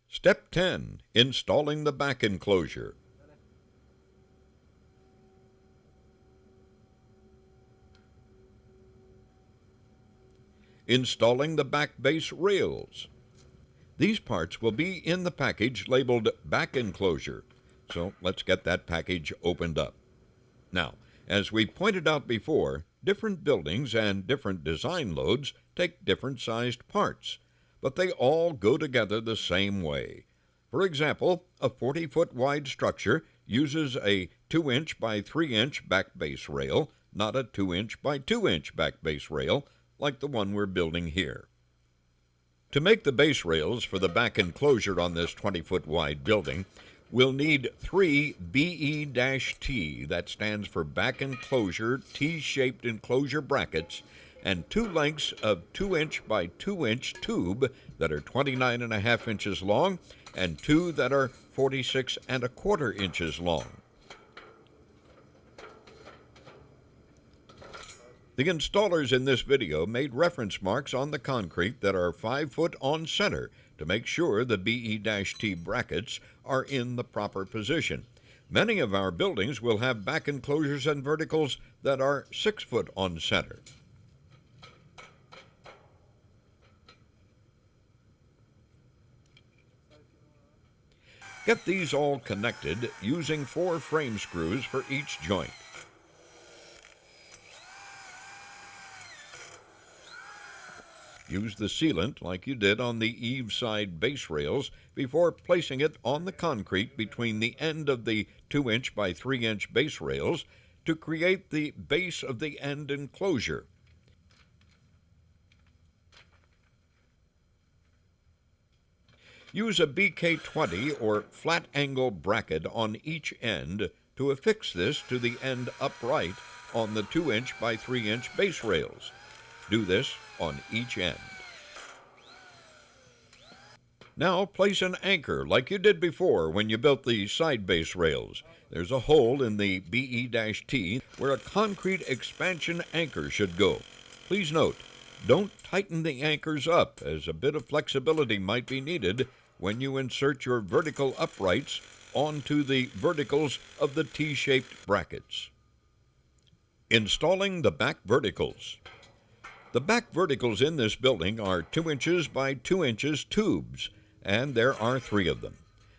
Step 10. Installing the back enclosure. Installing the back base rails. These parts will be in the package labeled back enclosure, so let's get that package opened up. Now, as we pointed out before, different buildings and different design loads take different sized parts, but they all go together the same way. For example, a 40-foot wide structure uses a 2-inch by 3-inch back base rail, not a 2-inch by 2-inch back base rail like the one we're building here. To make the base rails for the back enclosure on this 20-foot wide building, we'll need 3 BE-T, that stands for back enclosure T-shaped enclosure brackets, and 2 lengths of 2-inch by 2-inch tube that are 29.5 inches long and 2 that are 46.25 inches long. The installers in this video made reference marks on the concrete that are 5 foot on center to make sure the BE-T brackets are in the proper position. Many of our buildings will have back enclosures and verticals that are 6 foot on center. Get these all connected using 4 frame screws for each joint. Use the sealant like you did on the eave side base rails before placing it on the concrete between the end of the 2-inch by 3-inch base rails to create the base of the end enclosure. Use a BK20 or flat angle bracket on each end to affix this to the end upright on the 2-inch by 3-inch base rails. Do this on each end. Now place an anchor like you did before when you built the side base rails. There's a hole in the BE-T where a concrete expansion anchor should go. Please note, don't tighten the anchors up, as a bit of flexibility might be needed when you insert your vertical uprights onto the verticals of the T-shaped brackets. Installing the back verticals. The back verticals in this building are 2 inches by 2 inches tubes, and there are 3 of them.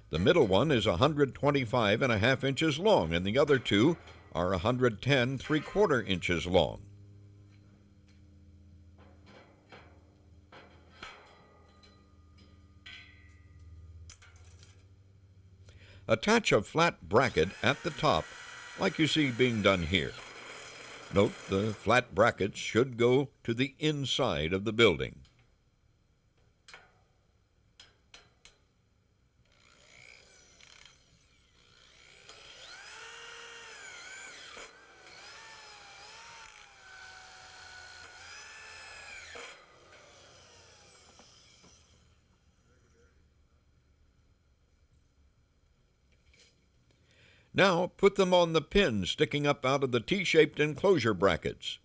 The middle one is 125.5 inches long, and the other 2 are 110 3/4 inches long. Attach a flat bracket at the top, like you see being done here. Note the flat brackets should go to the inside of the building. Now put them on the pins sticking up out of the T-shaped enclosure brackets.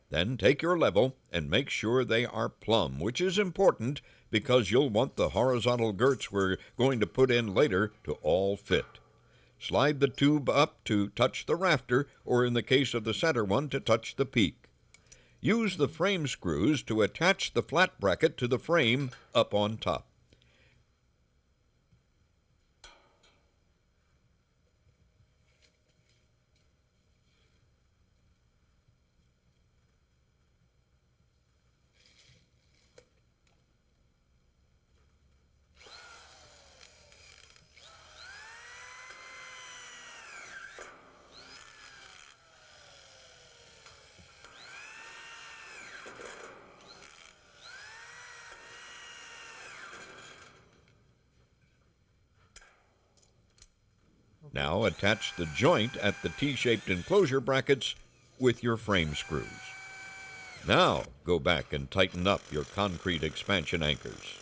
Then take your level and make sure they are plumb, which is important because you'll want the horizontal girts we're going to put in later to all fit. Slide the tube up to touch the rafter, or in the case of the center one, to touch the peak. Use the frame screws to attach the flat bracket to the frame up on top. Now attach the joint at the T-shaped enclosure brackets with your frame screws. Now go back and tighten up your concrete expansion anchors.